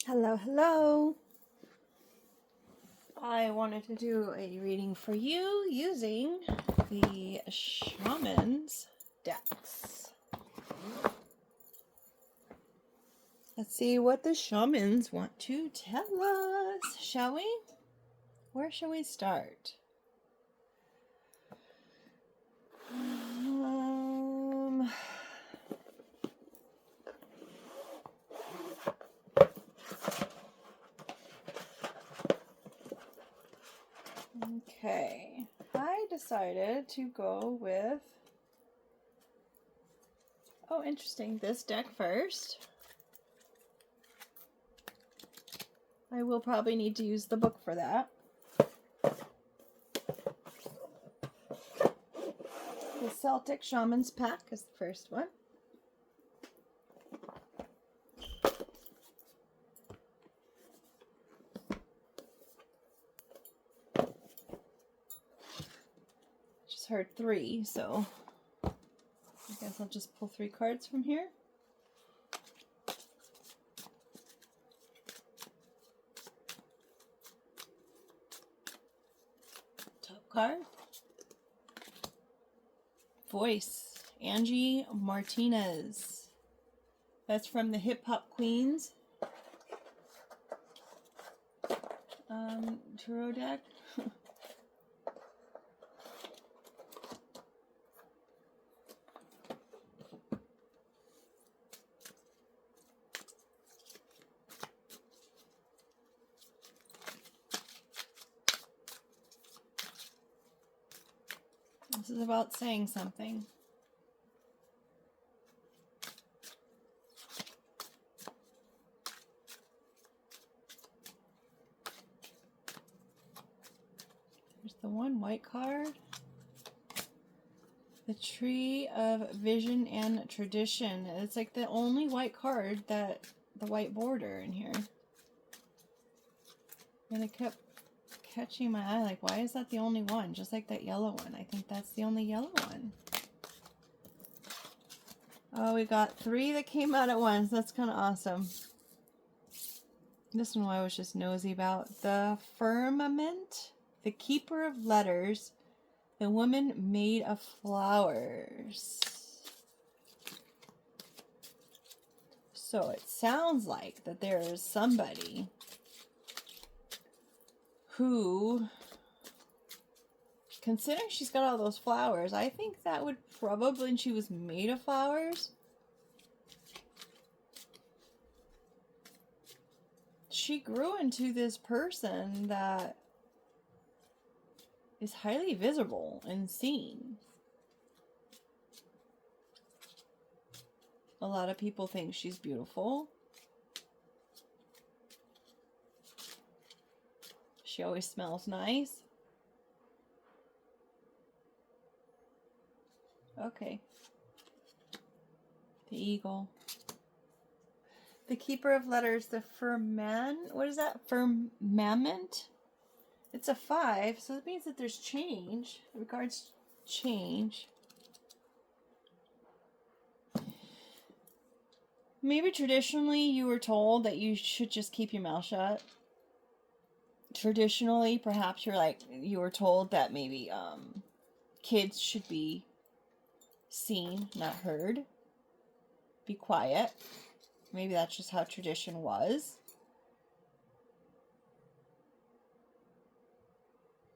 Hello, hello. I wanted to do a reading for you using the Shaman's decks. Let's see what the shamans want to tell us, shall we? Where shall we start? Okay, I decided to go with, oh interesting, this deck first. I will probably need to use the book for that. The Celtic Shaman's Pack is the first one. Just heard 3, so I guess I'll just pull 3 cards from here. Top card. Voice, Angie Martinez. That's from the Hip Hop Queens tarot deck. This is about saying something. There's the one white card. The Tree of Vision and Tradition. It's like the only white card that the white border in here. And it kept catching my eye, like, why is that the only one? Just like that yellow one. I think that's the only yellow one. Oh, we got 3 that came out at once. That's kind of awesome. This one I was just nosy about. The Firmament, the Keeper of Letters, the Woman Made of Flowers. So it sounds like that there is somebody who, considering she's got all those flowers, I think that would probably, and she was made of flowers, she grew into this person that is highly visible and seen. A lot of people think she's beautiful. She always smells nice. Okay. The Eagle. The Keeper of Letters, the what is that? Firmament? It's a 5, so that means that there's change. Regards change. Maybe traditionally you were told that you should just keep your mouth shut. Traditionally, perhaps you were told that maybe kids should be seen, not heard. Be quiet. Maybe that's just how tradition was.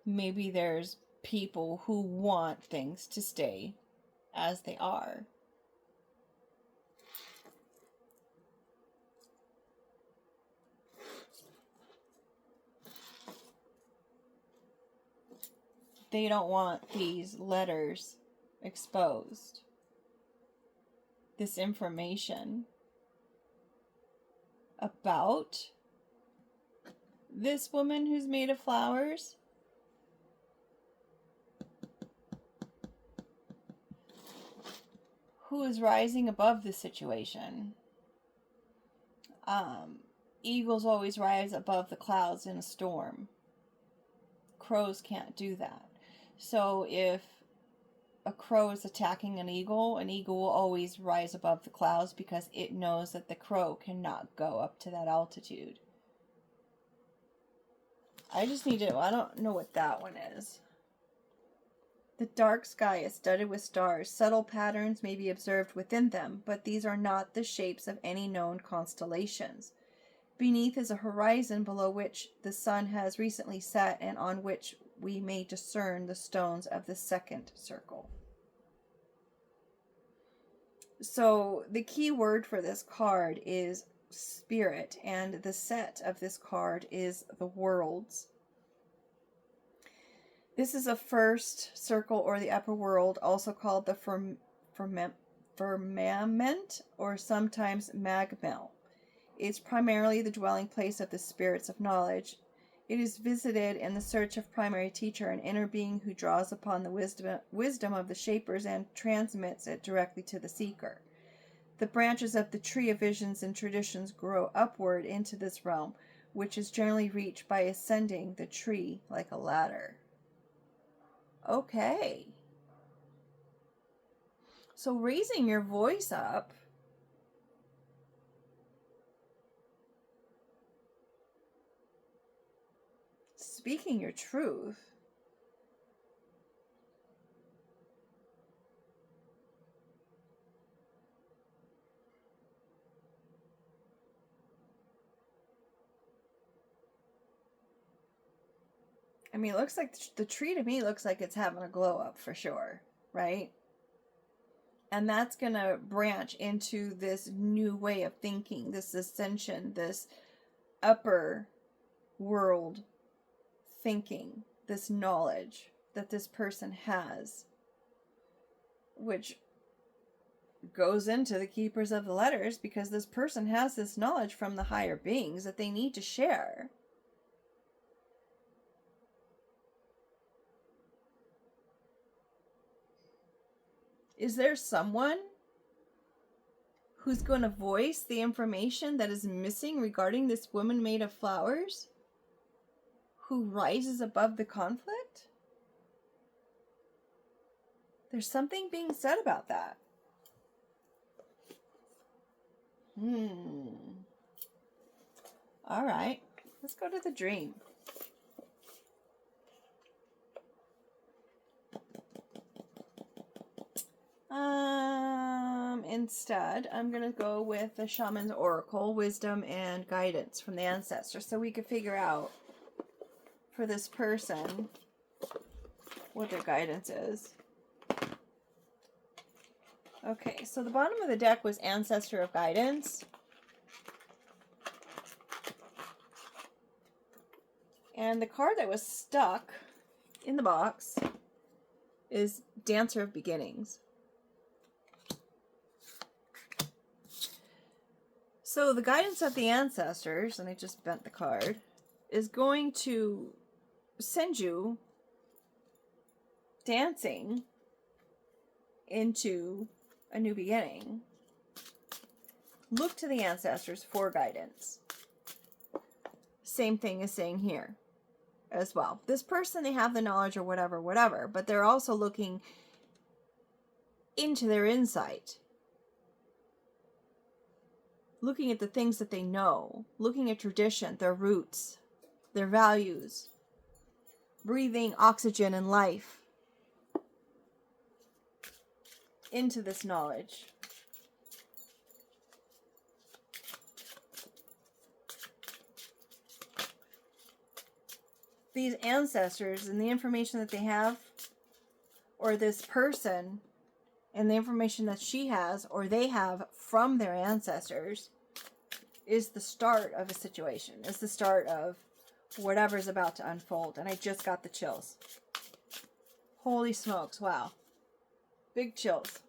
Maybe there's people who want things to stay as they are. They don't want these letters exposed. This information about this woman who's made of flowers. Who is rising above the situation. Eagles always rise above the clouds in a storm. Crows can't do that. So if a crow is attacking an eagle will always rise above the clouds because it knows that the crow cannot go up to that altitude. I don't know what that one is. The dark sky is studded with stars. Subtle patterns may be observed within them, but these are not the shapes of any known constellations. Beneath is a horizon below which the sun has recently set and on which we may discern the stones of the second circle. So the key word for this card is spirit, and the set of this card is the worlds. This is a first circle or the upper world, also called the firmament or sometimes magmel. It's primarily the dwelling place of the spirits of knowledge. It is visited in the search of primary teacher, an inner being who draws upon the wisdom of the shapers and transmits it directly to the seeker. The branches of the tree of visions and traditions grow upward into this realm, which is generally reached by ascending the tree like a ladder. Okay. So raising your voice up, speaking your truth, I mean, it looks like the tree to me looks like it's having a glow up for sure, right? And that's going to branch into this new way of thinking, this ascension, this upper world thinking, this knowledge that this person has, which goes into the keepers of the letters because this person has this knowledge from the higher beings that they need to share. Is there someone who's going to voice the information that is missing regarding this woman made of flowers who rises above the conflict? There's something being said about that. All right, let's go to the dream. Instead, I'm going to go with the Shaman's Oracle, Wisdom and Guidance from the Ancestors, so we could figure out for this person what their guidance is. Okay, so the bottom of the deck was Ancestor of Guidance. And the card that was stuck in the box is Dancer of Beginnings. So the guidance of the ancestors, and I just bent the card, is going to send you dancing into a new beginning. Look to the ancestors for guidance. Same thing as saying here as well. This person, they have the knowledge or whatever, but they're also looking into their insight. Looking at the things that they know, looking at tradition, their roots, their values, breathing oxygen and life into this knowledge. These ancestors and the information that they have, or this person and the information that she has or they have from their ancestors, is the start of a situation, is the start of whatever's about to unfold. And I just got the chills. Holy smokes, wow. Big chills.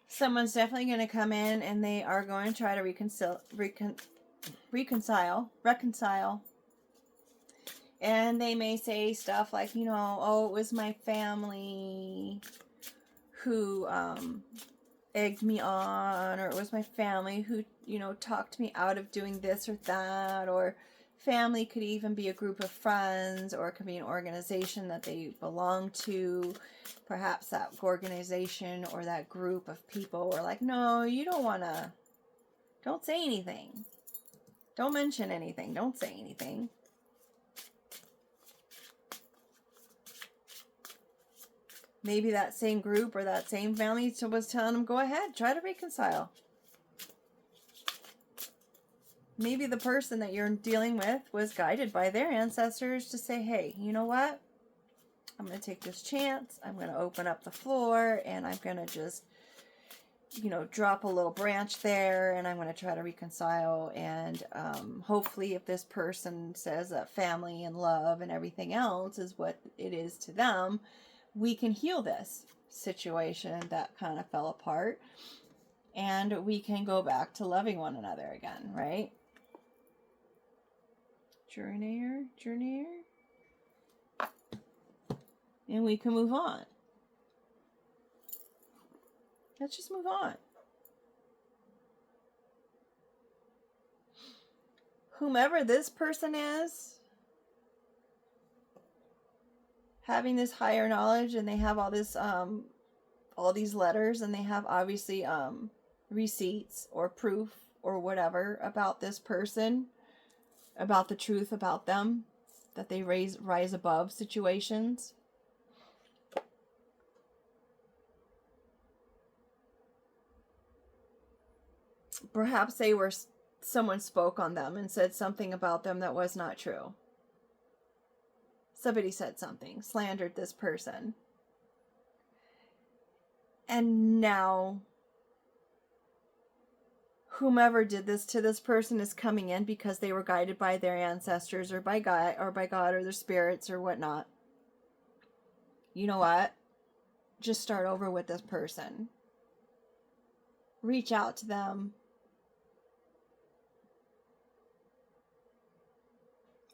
Someone's definitely going to come in and they are going to try to reconcile, And they may say stuff like, you know, oh, it was my family who egged me on, or it was my family who, you know, talked me out of doing this or that, or family could even be a group of friends, or it could be an organization that they belong to. Perhaps that organization or that group of people were like, no, you don't say anything. Don't mention anything. Don't say anything. Maybe that same group or that same family was telling them, go ahead, try to reconcile. Maybe the person that you're dealing with was guided by their ancestors to say, hey, you know what? I'm going to take this chance. I'm going to open up the floor and I'm going to just, you know, drop a little branch there, and I'm going to try to reconcile. And hopefully if this person says that family and love and everything else is what it is to them, we can heal this situation that kind of fell apart, and we can go back to loving one another again, right? Journeyer. And we can move on. Let's just move on. Whomever this person is, having this higher knowledge, and they have all this all these letters, and they have obviously receipts or proof or whatever about this person, about the truth about them, that they rise above situations. Perhaps someone spoke on them and said something about them that was not true. Somebody said something, slandered this person. And now, whomever did this to this person is coming in because they were guided by their ancestors or by God or their spirits or whatnot. You know what? Just start over with this person. Reach out to them.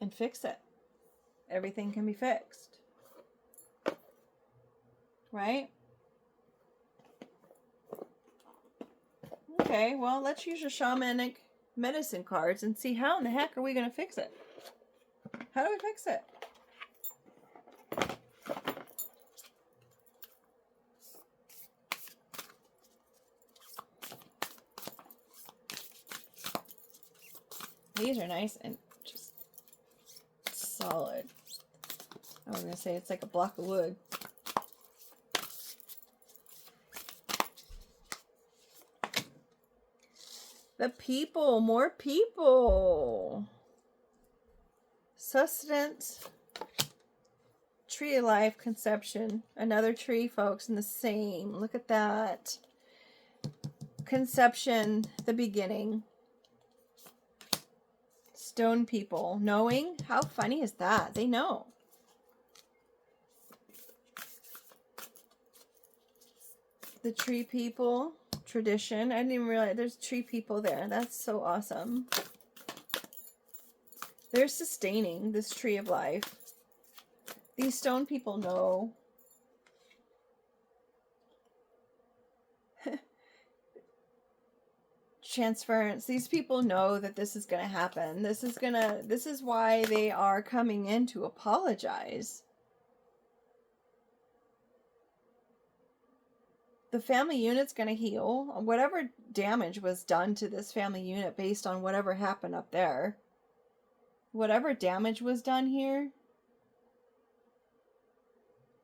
And fix it. Everything can be fixed. Right? Okay, well, let's use your shamanic medicine cards and see how in the heck are we going to fix it. How do we fix it? These are nice and just solid. I was going to say it's like a block of wood. The people, more people. Sustenance, tree of life, conception. Another tree, folks, in the same. Look at that. Conception, the beginning. Stone people, knowing. How funny is that? They know. The tree people, tradition. I didn't even realize there's tree people there. That's so awesome. They're sustaining this tree of life. These stone people know. Transference. These people know that this is going to happen. This is why they are coming in to apologize. The family unit's going to heal. Whatever damage was done to this family unit based on whatever happened up there. Whatever damage was done here.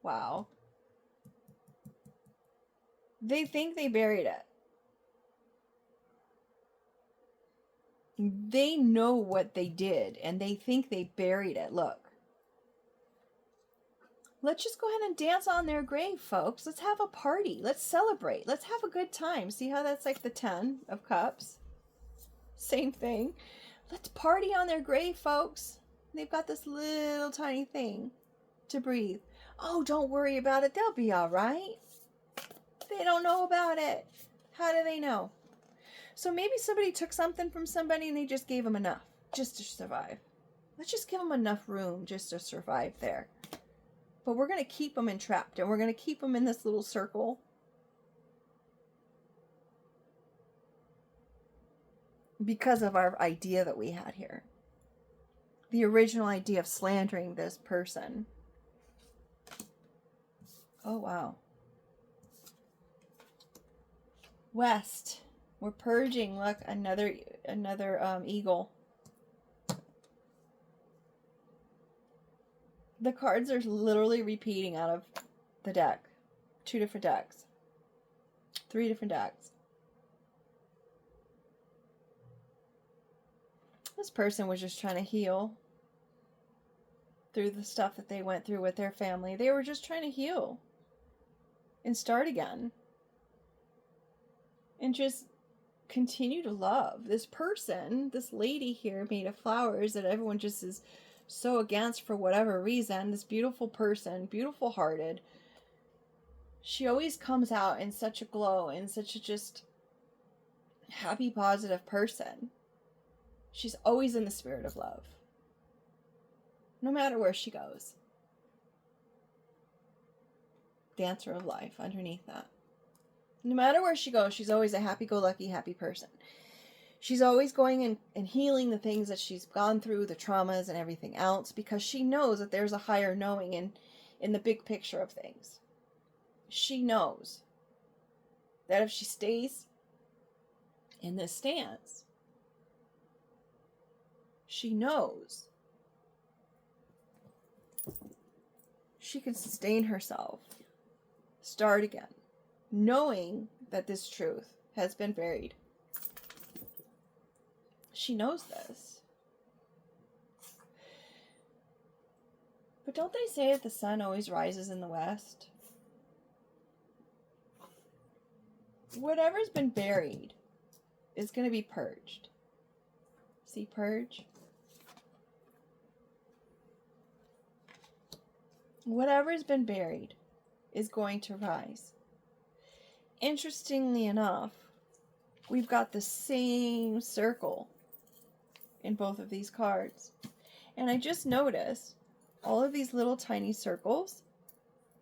Wow. They think they buried it. They know what they did, and they think they buried it. Look. Let's just go ahead and dance on their grave, folks. Let's have a party. Let's celebrate. Let's have a good time. See how that's like the 10 of cups? Same thing. Let's party on their grave, folks. They've got this little tiny thing to breathe. Oh, don't worry about it. They'll be all right. They don't know about it. How do they know? So maybe somebody took something from somebody and they just gave them enough just to survive. Let's just give them enough room just to survive there. But we're going to keep them entrapped, and we're going to keep them in this little circle. Because of our idea that we had here. The original idea of slandering this person. Oh, wow. West. We're purging. Look, another eagle. The cards are literally repeating out of the deck. 2 different decks. 3 different decks. This person was just trying to heal through the stuff that they went through with their family. They were just trying to heal and start again. And just continue to love. This person, this lady here made of flowers that everyone just is so against for whatever reason. This beautiful person, beautiful hearted. She always comes out in such a glow and such a just happy, positive person. She's always in the spirit of love. No matter where she goes. Dancer of life underneath that. No matter where she goes, she's always a happy-go-lucky, happy person. She's always going and healing the things that she's gone through, the traumas and everything else, because she knows that there's a higher knowing in the big picture of things. She knows that if she stays in this stance, she knows she can sustain herself, start again, knowing that this truth has been buried. She knows this. But don't they say that the sun always rises in the west? Whatever's been buried is going to be purged. See, purge? Whatever's been buried is going to rise. Interestingly enough, we've got the same circle in both of these cards. And I just noticed all of these little tiny circles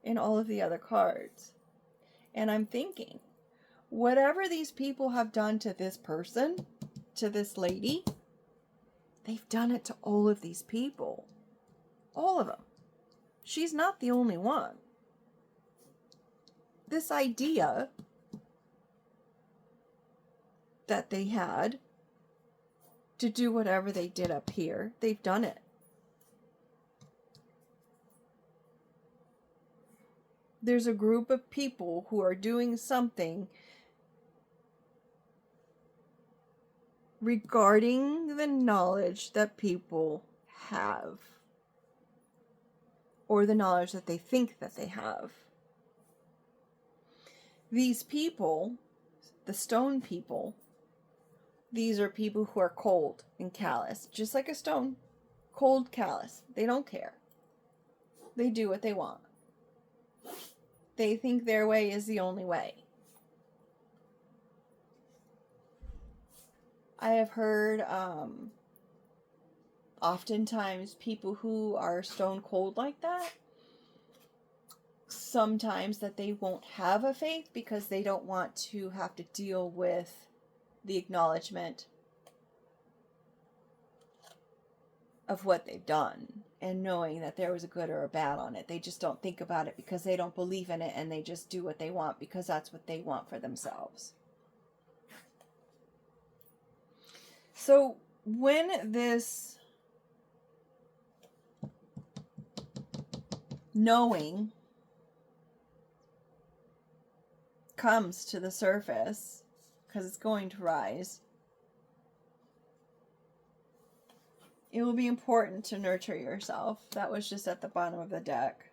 in all of the other cards. And I'm thinking, whatever these people have done to this person, to this lady, they've done it to all of these people. All of them. She's not the only one. This idea that they had to do whatever they did up here, they've done it. There's a group of people who are doing something regarding the knowledge that people have, or the knowledge that they think that they have. These people, the stone people, these are people who are cold and callous, just like a stone. Cold, callous. They don't care. They do what they want. They think their way is the only way. I have heard oftentimes people who are stone cold like that, sometimes that they won't have a faith because they don't want to have to deal with the acknowledgement of what they've done and knowing that there was a good or a bad on it. They just don't think about it because they don't believe in it, and they just do what they want because that's what they want for themselves. So when this knowing comes to the surface, because it's going to rise, it will be important to nurture yourself. That was just at the bottom of the deck.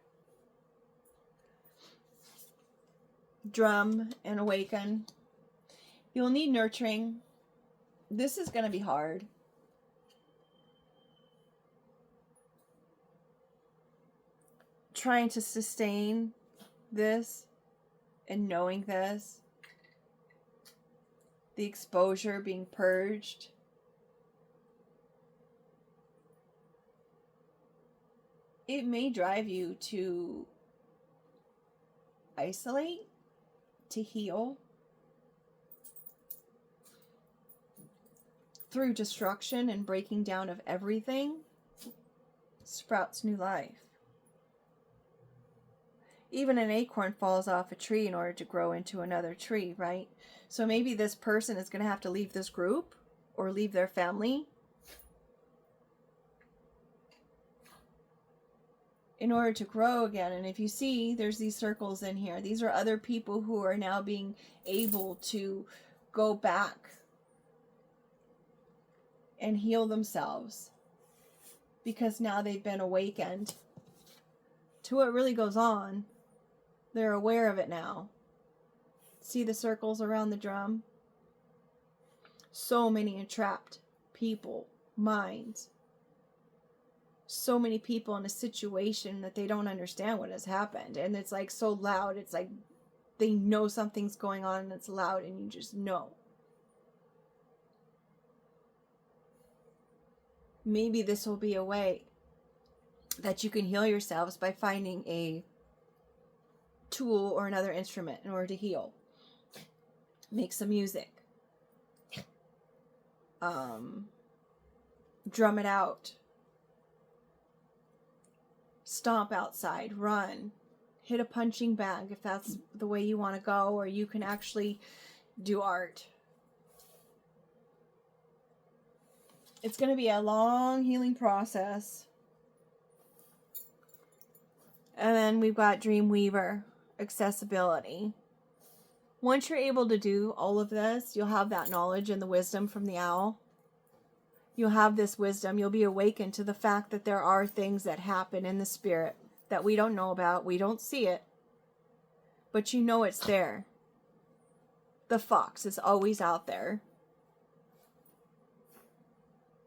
Drum and awaken. You'll need nurturing. This is going to be hard. Trying to sustain this and knowing this. The exposure being purged. it may drive you to isolate, to heal, through destruction and breaking down of everything, sprouts new life. Even an acorn falls off a tree in order to grow into another tree, right? So maybe this person is going to have to leave this group or leave their family in order to grow again. And if you see, there's these circles in here. These are other people who are now being able to go back and heal themselves because now they've been awakened to what really goes on. They're aware of it now. See the circles around the drum? So many entrapped people, minds. So many people in a situation that they don't understand what has happened. And it's like so loud. It's like they know something's going on and it's loud and you just know. Maybe this will be a way that you can heal yourselves by finding a tool or another instrument in order to heal. Make some music. Drum it out. Stomp outside. Run. Hit a punching bag if that's the way you want to go, or you can actually do art. It's going to be a long healing process. And then we've got Dreamweaver, accessibility. Once you're able to do all of this, you'll have that knowledge and the wisdom from the owl. You'll have this wisdom. You'll be awakened to the fact that there are things that happen in the spirit that we don't know about. We don't see it. But you know it's there. The fox is always out there.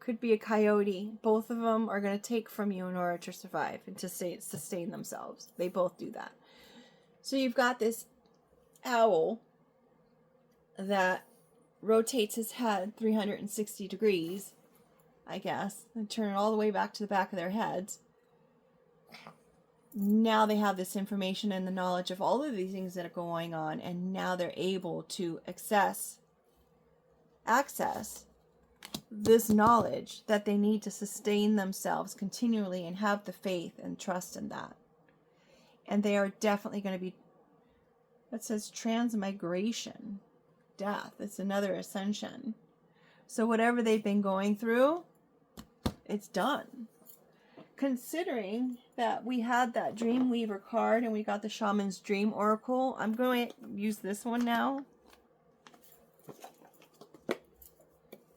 Could be a coyote. Both of them are going to take from you in order to survive and to sustain themselves. They both do that. So you've got this owl that rotates his head 360 degrees, I guess, and turn it all the way back to the back of their heads. Now they have this information and the knowledge of all of these things that are going on, and now they're able to access this knowledge that they need to sustain themselves continually and have the faith and trust in that. And they are definitely going to be, that says transmigration, death. It's another ascension. So whatever they've been going through, it's done. Considering that we had that Dreamweaver card and we got the Shaman's Dream Oracle, I'm going to use this one now.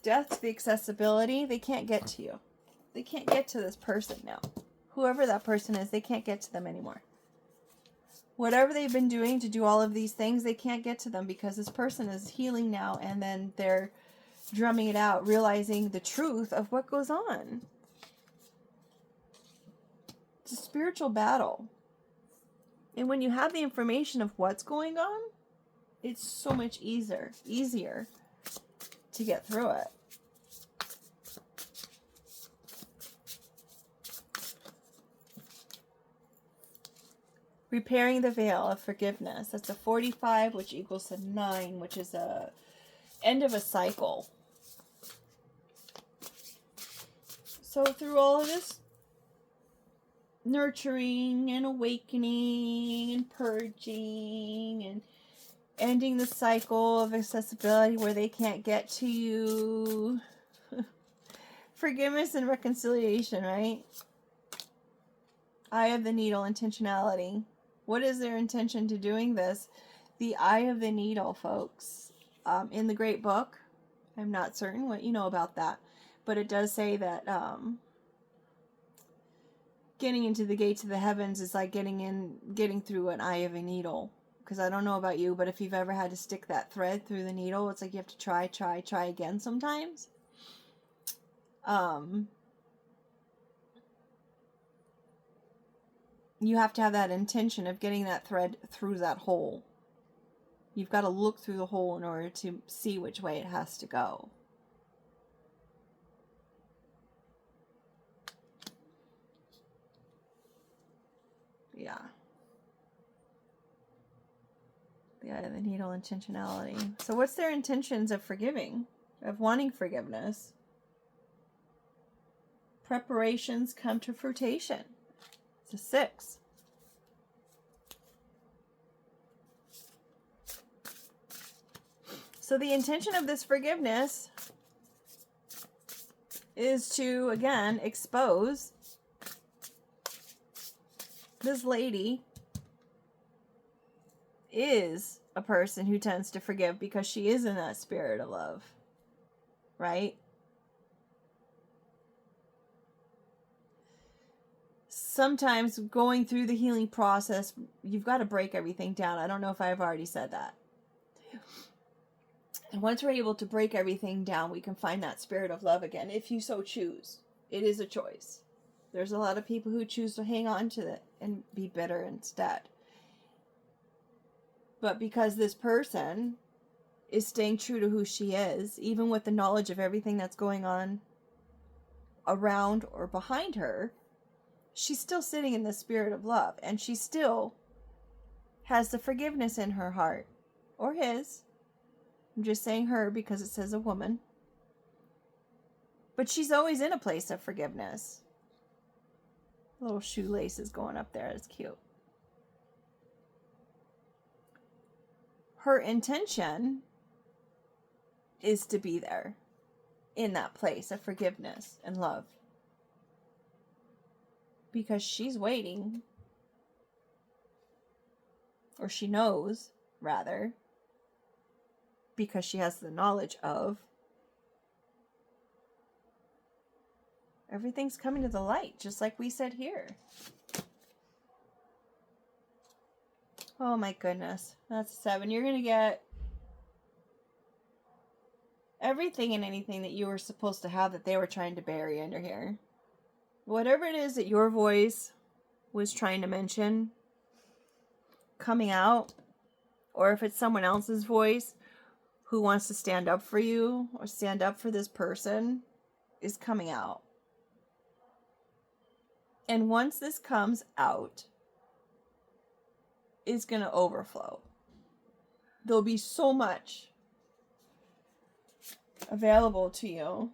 Death, the accessibility, they can't get to you. They can't get to this person now. Whoever that person is, they can't get to them anymore. Whatever they've been doing to do all of these things, they can't get to them because this person is healing now, and then they're drumming it out, realizing the truth of what goes on. It's a spiritual battle. And when you have the information of what's going on, it's so much easier to get through it. Repairing the veil of forgiveness. That's a 45, which equals a 9, which is a end of a cycle. So through all of this nurturing and awakening and purging and ending the cycle of accessibility where they can't get to you. Forgiveness and reconciliation, right? Eye of the needle, intentionality. What is their intention to doing this? The eye of the needle, folks. In the Great Book, I'm not certain what you know about that, but it does say that getting into the gates of the heavens is like getting through an eye of a needle. Because I don't know about you, but if you've ever had to stick that thread through the needle, it's like you have to try again sometimes. You have to have that intention of getting that thread through that hole. You've got to look through the hole in order to see which way it has to go. Yeah. The eye of the needle, intentionality. So what's their intentions of forgiving? Of wanting forgiveness? Preparations come to fruition. It's a 6. So the intention of this forgiveness is to, again, expose this lady is a person who tends to forgive because she is in that spirit of love, right? Sometimes going through the healing process, you've got to break everything down. I don't know if I've already said that. And once we're able to break everything down, we can find that spirit of love again, if you so choose. It is a choice. There's a lot of people who choose to hang on to it and be bitter instead. But because this person is staying true to who she is, even with the knowledge of everything that's going on around or behind her, she's still sitting in the spirit of love, and she still has the forgiveness in her heart, or his. I'm just saying her because it says a woman. But she's always in a place of forgiveness. Little shoelaces going up there. It's cute. Her intention is to be there in that place of forgiveness and love. Because she's waiting, or she knows, rather, because she has the knowledge of, everything's coming to the light, just like we said here. Oh my goodness. That's 7. You're going to get everything and anything that you were supposed to have that they were trying to bury under here. Whatever it is that your voice was trying to mention coming out, or if it's someone else's voice who wants to stand up for you or stand up for this person, is coming out. And once this comes out, it's going to overflow. There'll be so much available to you